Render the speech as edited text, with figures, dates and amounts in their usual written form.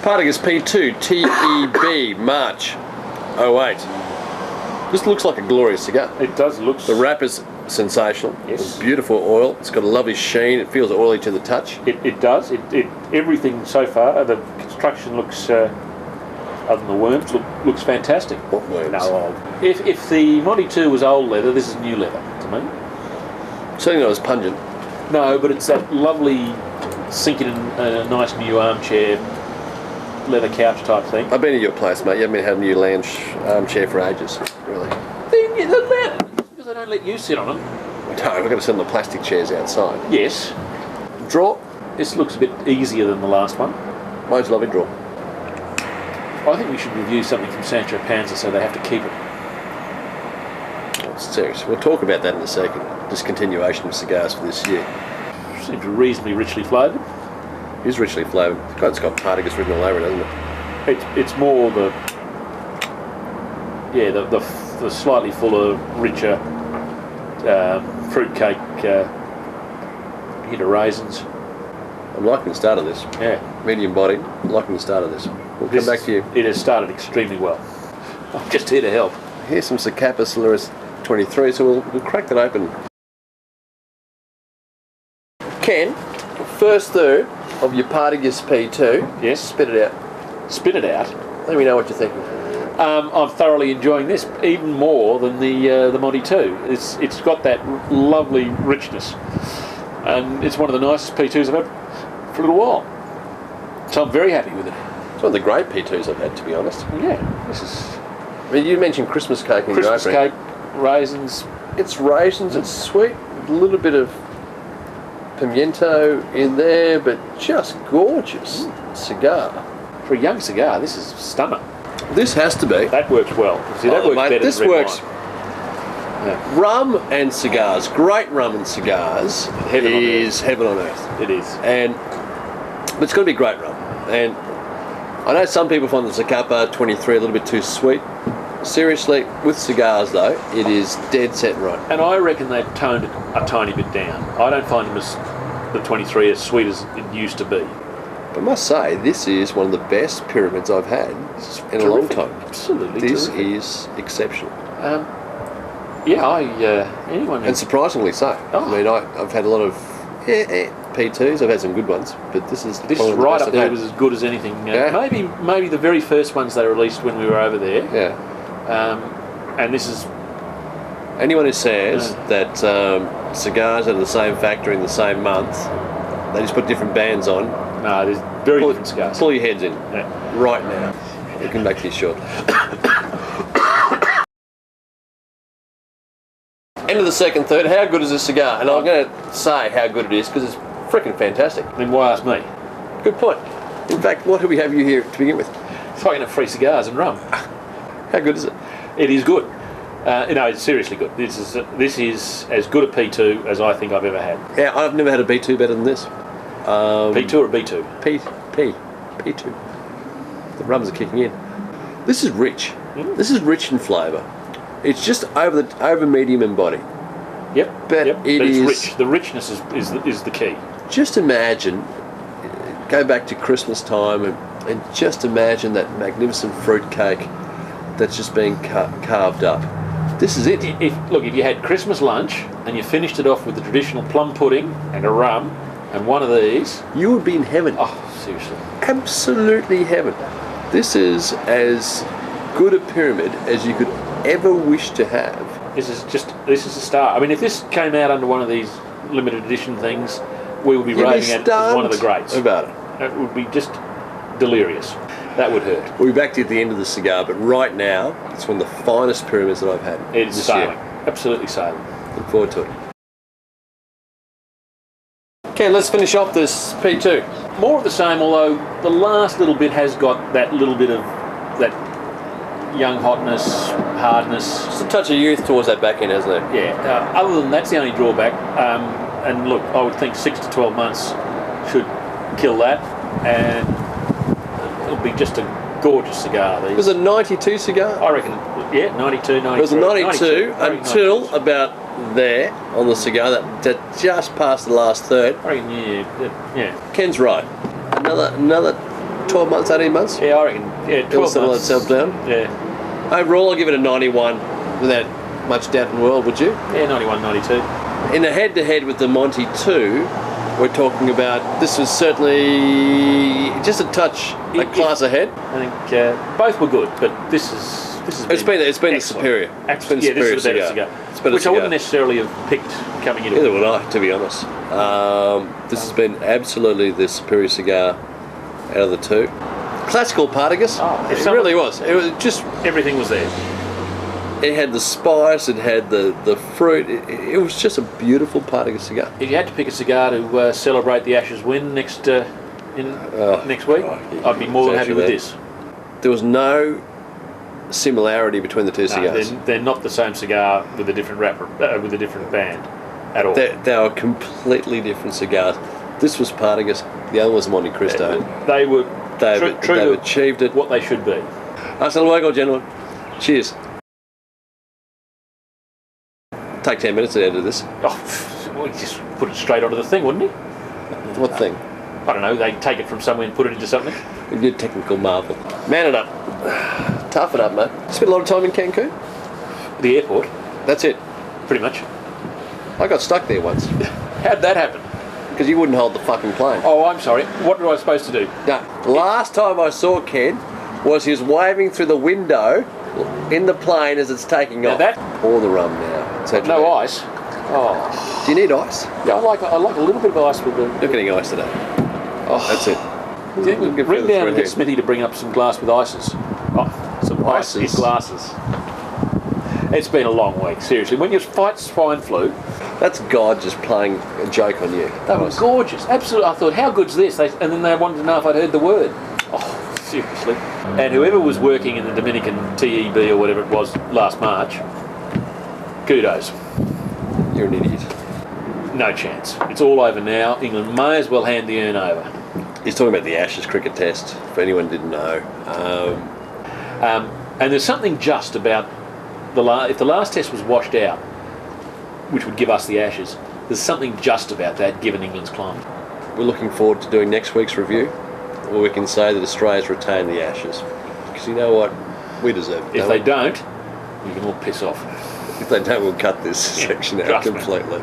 Partagas P2 TEB March 08. This looks like a glorious cigar. It does look. The wrap is sensational. Yes. It's beautiful oil. It's got a lovely sheen. It feels oily to the touch. It does. Everything so far. The construction looks, other than the worms, looks fantastic. What worms? No. If the Monty 2 was old leather, this is new leather to me. Certainly not as pungent. No, but it's that lovely sinking in a nice new armchair, leather couch type thing. I've been at your place, mate. You haven't been having a new lounge armchair for ages, really. Because they don't let you sit on them. No, we've got to sit on the plastic chairs outside. Yes. Draw. This looks a bit easier than the last one. Mine's a lovely draw. I think we should review something from Sancho Panza so they have to keep it. Oh, serious. We'll talk about that in a second. Discontinuation of cigars for this year. Seems reasonably richly flavoured. It is richly flavoured. It's got Partagas written all over it, hasn't it? It's more the slightly fuller, richer fruitcake hit of raisins. I'm liking the start of this. Yeah. Medium body. I'm liking the start of this. We'll come back to you. It has started extremely well. I'm just here to help. Here's some Zacapa Solaris 23, so we'll crack that open. Ken, first third of your Partagas P2. Yes. Spit it out. Spit it out. Let me know what you're thinking. I'm thoroughly enjoying this, even more than the Monty 2. It's got that lovely richness, and it's one of the nicest P2s I've had for a little while. So I'm very happy with it. It's one of the great P2s I've had, to be honest. Yeah, this is. I mean, you mentioned Christmas cake in your Christmas opening. cake, raisins. It's raisins, it's sweet, a little bit of pimiento in there, but just gorgeous cigar. For a young cigar, this is stunning. This has to be. That works well. See, that works mate, better this than red works. wine. Yeah. Rum and cigars, great rum and cigars Heaven on is heaven on earth. It is. But it's got to be great rum. And I know some people find the Zacapa 23 a little bit too sweet. Seriously, with cigars though, it is dead set right. And I reckon they've toned it a tiny bit down. I don't find them as the 23 as sweet as it used to be. I must say, this is one of the best pyramids I've had in a long time. Absolutely, this terrific. is exceptional. Anyone. And surprisingly so. Oh. I mean, I've had a lot of P2s. I've had some good ones, but this is right up there. It was as good as anything. Yeah. Maybe the very first ones they released when we were over there. Yeah. And this is. Anyone who says that cigars are the same factory in the same month, they just put different bands on. No, there's very different cigars. Pull your heads in right now. We'll come back to you shortly. End of the second third. How good is this cigar? And I'm going to say how good it is because it's freaking fantastic. Then why ask me? Good point. In fact, what do we have you here to begin with? It's like enough free cigars and rum. How good is it? It is good. It's seriously good. This is as good a P2 as I think I've ever had. Yeah, I've never had a B2 better than this. P2 or B2? P2. The rums are kicking in. This is rich. This is rich in flavour. It's just over medium in body. Yep. But it's rich. The richness is the key. Just imagine, go back to Christmas time and just imagine that magnificent fruit cake that's just being carved up. This is it. If you had Christmas lunch and you finished it off with the traditional plum pudding and a rum and one of these, you would be in heaven. Oh, seriously. Absolutely heaven. This is as good a pyramid as you could ever wish to have. This is a star. I mean, if this came out under one of these limited edition things, we would be rating it as one of the greats. About it. It would be just delirious. That would hurt. We'll be back to you at the end of the cigar, but right now, it's one of the finest pyramids that I've had. It's sailing. Absolutely sailing. Look forward to it. Okay, let's finish off this P2. More of the same, although the last little bit has got that little bit of that young hotness, hardness. Just a touch of youth towards that back end, hasn't it? Yeah. Other than that's the only drawback. And look, I would think 6 to 12 months should kill that, and it'll be just a gorgeous cigar. It was a 92 cigar? I reckon, 92, 93. It was a 92 until 92. About there on the cigar, that just past the last third. I reckon, yeah. Ken's right. Another 12 months, 18 months. Yeah, I reckon. Yeah, 12 It'll settle months. itself down. Yeah. Overall, I'll give it a 91 without much doubt in the world, would you? Yeah, 91, 92. In a head-to-head with the Monty 2, we're talking about, this was certainly just a touch, a class ahead. I think both were good, but this has It's been the superior. It's been the superior this is a better cigar. Which I wouldn't necessarily have picked coming into Neither would I, to be honest. This has been absolutely the superior cigar out of the two. Classical Partagas. It really was. It was just... Everything was there. It had the spice, it had the fruit. It was just a beautiful Partagas cigar. If you had to pick a cigar to celebrate the Ashes win next week, I'd be more than happy with this. There was no similarity between the two cigars. They're not the same cigar with a different wrapper, with a different band at all. They were completely different cigars. This was Partagas, the other was Monte Cristo. They've achieved it. What they should be. Hasta luego, gentlemen. Cheers. Take 10 minutes to edit this. Oh, well, he'd just put it straight onto the thing, wouldn't he? What thing? I don't know, they take it from somewhere and put it into something. A good technical marvel. Man it up. Tough it up, mate. Spent a lot of time in Cancun? The airport. That's it. Pretty much. I got stuck there once. How'd that happen? Because you wouldn't hold the fucking plane. Oh, I'm sorry. What was I supposed to do? No. Last time I saw Ken was he was waving through the window in the plane as it's taking off. Pour the rum now. No ice. Oh. Do you need ice? Yeah, I like a little bit of ice with the... You're getting ice today. Oh. That's it. Ring down and get Smithy to bring up some glass with ices. Oh, some ices. Glasses. It's been a long week, seriously. When you fight swine flu... That's God just playing a joke on you. They were gorgeous. Absolutely. I thought, how good's this? And then they wanted to know if I'd heard the word. Oh, seriously. And whoever was working in the Dominican TEB or whatever it was last March, kudos. You're an idiot. No chance. It's all over now. England may as well hand the urn over. He's talking about the Ashes cricket test, for anyone who didn't know. And there's something just about if the last test was washed out, which would give us the Ashes, there's something just about that given England's climate. We're looking forward to doing next week's review, where we can say that Australia's retained the Ashes. Because you know what? We deserve it. If they don't, you can all piss off. If they don't, we'll cut this section out completely.